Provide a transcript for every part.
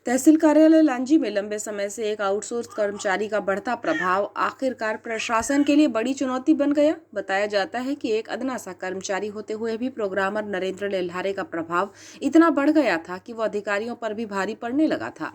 तहसील कार्यालय लांजी में लंबे समय से एक आउटसोर्स कर्मचारी का बढ़ता प्रभाव आखिरकार प्रशासन के लिए बड़ी चुनौती बन गया। बताया जाता है कि एक अदना सा कर्मचारी होते हुए भी प्रोग्रामर नरेंद्र लेल्हारे का प्रभाव इतना बढ़ गया था कि वो अधिकारियों पर भी भारी पड़ने लगा था।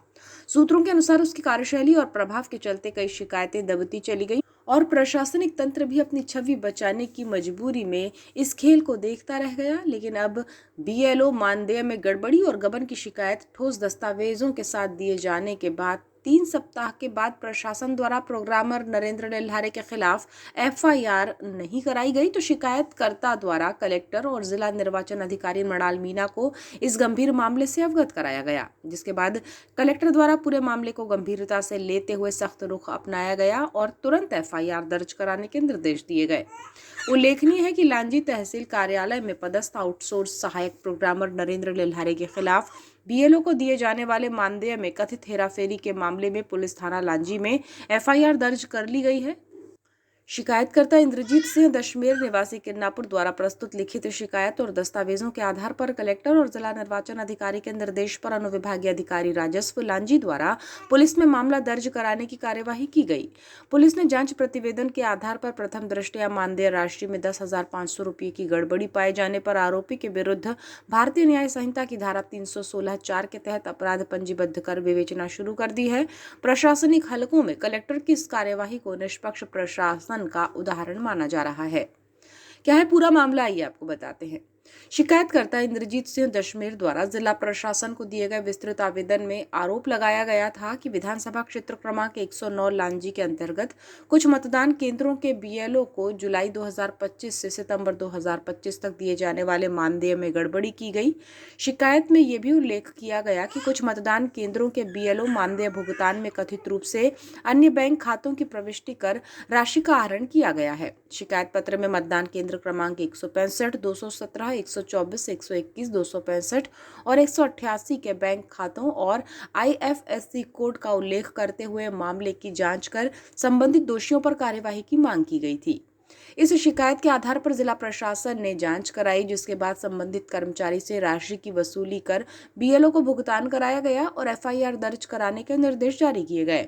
सूत्रों के अनुसार उसकी कार्यशैली और प्रभाव के चलते कई शिकायतें दबती चली गई और प्रशासनिक तंत्र भी अपनी छवि बचाने की मजबूरी में इस खेल को देखता रह गया। लेकिन अब बीएलओ मानदेय में गड़बड़ी और गबन की शिकायत ठोस दस्तावेजों के साथ दिए जाने के बाद 3 सप्ताह के बाद प्रशासन द्वारा प्रोग्रामर नरेंद्र लेल्हारे के खिलाफ एफआईआर नहीं कराई गई तो शिकायतकर्ता द्वारा कलेक्टर और जिला निर्वाचन अधिकारी मृणाल मीणा को इस गंभीर मामले से अवगत कराया गया, जिसके बाद कलेक्टर द्वारा पूरे मामले को गंभीरता से लेते हुए सख्त रुख अपनाया गया और तुरंत एफआईआर दर्ज कराने के निर्देश दिए गए। उल्लेखनीय है कि लांजी तहसील कार्यालय में पदस्थ आउटसोर्स सहायक प्रोग्रामर नरेंद्र लेल्हारे के खिलाफ बीएलओ को दिए जाने वाले मानदेय में कथित हेराफेरी के मामले में पुलिस थाना लांजी में एफआईआर दर्ज कर ली गई है। शिकायतकर्ता इंद्रजीत सिंह दशमेर निवासी किन्नापुर द्वारा प्रस्तुत लिखित शिकायत और दस्तावेजों के आधार पर कलेक्टर और जिला निर्वाचन अधिकारी के निर्देश पर अनुविभागीय अधिकारी राजस्व लांजी द्वारा पुलिस में मामला दर्ज कराने की कार्यवाही की गई। पुलिस ने जांच प्रतिवेदन के आधार पर प्रथम दृष्टया मानदेय राशि में 10,500 रुपये की गड़बड़ी पाए जाने पर आरोपी के विरुद्ध भारतीय न्याय संहिता की धारा 316(4) के तहत अपराध पंजीबद्ध कर विवेचना शुरू कर दी है। प्रशासनिक हलकों में कलेक्टर की इस कार्यवाही को निष्पक्ष प्रशासन का उदाहरण माना जा रहा है। क्या है पूरा मामला, आइए आपको बताते हैं। शिकायतकर्ता इंद्रजीत सिंह दशमेर द्वारा जिला प्रशासन को दिए गए विस्तृत आवेदन में आरोप लगाया गया था कि विधानसभा क्षेत्र क्रमांक 109 लांजी के अंतर्गत कुछ मतदान केंद्रों के बीएलओ को जुलाई 2025 से सितंबर 2025 तक दिए जाने वाले मानदेय में गड़बड़ी की गई। शिकायत में यह भी उल्लेख किया गया कि कुछ मतदान केंद्रों के बीएलओ मानदेय भुगतान में कथित रूप से अन्य बैंक खातों की प्रविष्टि कर राशि का आहरण किया गया है। शिकायत पत्र में मतदान केंद्र क्रमांक 165, 217, 124, 121, 265 और 188 के बैंक खातों और आईएफएससी कोड का उल्लेख करते हुए मामले की जांच कर संबंधित दोषियों पर कार्यवाही की मांग की गई थी। इस शिकायत के आधार पर जिला प्रशासन ने जांच कराई, जिसके बाद संबंधित कर्मचारी से राशि की वसूली कर बीएलओ को भुगतान कराया गया और एफआईआर दर्ज कराने के निर्देश जारी किए गए।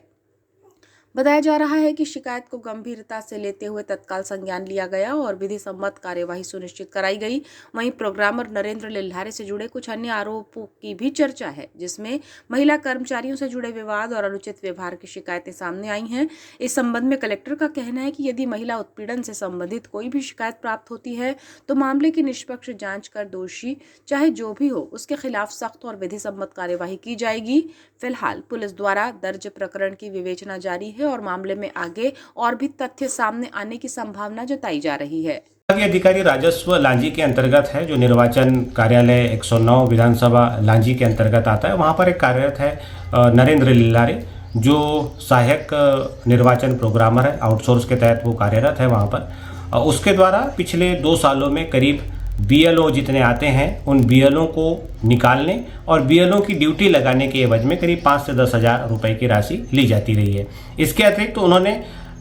बताया जा रहा है कि शिकायत को गंभीरता से लेते हुए तत्काल संज्ञान लिया गया और विधि सम्मत कार्यवाही सुनिश्चित कराई गई। वहीं प्रोग्रामर नरेंद्र लेल्हारे से जुड़े कुछ अन्य आरोपों की भी चर्चा है, जिसमें महिला कर्मचारियों से जुड़े विवाद और अनुचित व्यवहार की शिकायतें सामने आई हैं। इस संबंध में कलेक्टर का कहना है कि यदि महिला उत्पीड़न से संबंधित कोई भी शिकायत प्राप्त होती है तो मामले की निष्पक्ष जांच कर दोषी चाहे जो भी हो उसके खिलाफ सख्त और विधि सम्मत कार्यवाही की जाएगी। फिलहाल पुलिस द्वारा दर्ज प्रकरण की विवेचना जारी है और मामले में आगे और भी तथ्य सामने आने की संभावना जताई जा रही है। अधिकारी राजस्व लांजी के अंतर्गत है, जो निर्वाचन कार्यालय 109 विधानसभा लांजी के अंतर्गत आता है। वहाँ पर एक कार्यरत है नरेंद्र लेल्हारे, जो सहायक निर्वाचन प्रोग्रामर है, आउटसोर्स के तहत वो कार्यरत है वहाँ पर। उसके द्वारा पिछले 2 सालों में करीब बीएलओ जितने आते हैं उन बीएलओ को निकालने और बीएलओ की ड्यूटी लगाने के एवज में करीब 5 से 10 हज़ार रुपये की राशि ली जाती रही है। इसके अतिरिक्त उन्होंने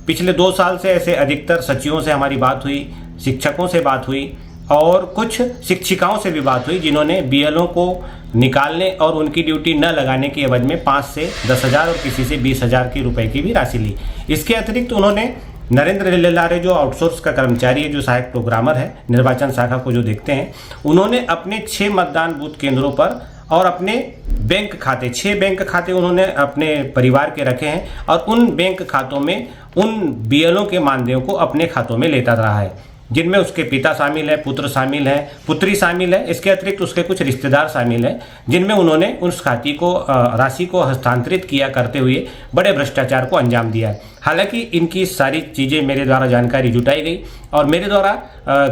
पिछले 2 साल से ऐसे अधिकतर सचिवों से हमारी बात हुई, शिक्षकों से बात हुई और कुछ शिक्षिकाओं से भी बात हुई, जिन्होंने बीएलओ को निकालने और उनकी ड्यूटी न लगाने के एवज में 5 से 10 हज़ार और किसी से 20 हज़ार की रुपए की भी राशि ली। इसके अतिरिक्त उन्होंने नरेंद्र लेल्हारे, जो आउटसोर्स का कर्मचारी है, जो सहायक प्रोग्रामर है, निर्वाचन शाखा को जो देखते हैं, उन्होंने अपने 6 मतदान बूथ केंद्रों पर और अपने बैंक खाते 6 बैंक खाते उन्होंने अपने परिवार के रखे हैं और उन बैंक खातों में उन बीएलओ के मानदेयों को अपने खातों में लेता रहा है, जिनमें उसके पिता शामिल है, पुत्र शामिल है, पुत्री शामिल है। इसके अतिरिक्त उसके कुछ रिश्तेदार शामिल हैं, जिनमें उन्होंने उस खाते को राशि को हस्तांतरित किया करते हुए बड़े भ्रष्टाचार को अंजाम दिया है। हालांकि इनकी सारी चीज़ें मेरे द्वारा जानकारी जुटाई गई और मेरे द्वारा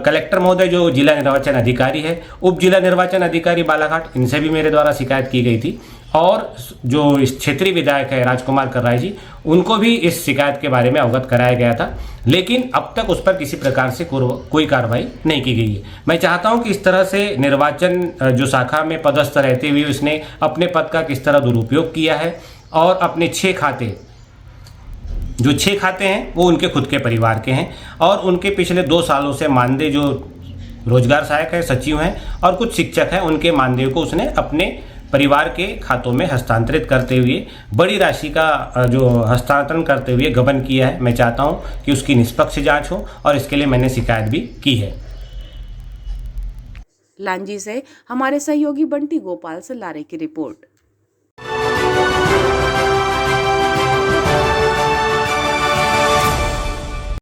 कलेक्टर महोदय, जो जिला निर्वाचन अधिकारी है, उप जिला निर्वाचन अधिकारी बालाघाट, इनसे भी मेरे द्वारा शिकायत की गई थी और जो क्षेत्रीय विधायक है राजकुमार कर्राई जी, उनको भी इस शिकायत के बारे में अवगत कराया गया था, लेकिन अब तक उस पर किसी प्रकार से कोई कार्रवाई नहीं की गई है। मैं चाहता हूं कि इस तरह से निर्वाचन जो शाखा में पदस्थ रहते हुए उसने अपने पद का किस तरह दुरुपयोग किया है और अपने 6 खाते हैं वो उनके खुद के परिवार के हैं और उनके पिछले 2 सालों से मानदेय, जो रोजगार सहायक है, सचिव हैं और कुछ शिक्षक हैं, उनके मानदेय को उसने अपने परिवार के खातों में हस्तांतरित करते हुए बड़ी राशि का जो हस्तांतरण करते हुए गबन किया है। मैं चाहता हूं कि उसकी निष्पक्ष जांच हो और इसके लिए मैंने शिकायत भी की है। लांजी से हमारे सहयोगी बंटी गोपाल से लारे की रिपोर्ट।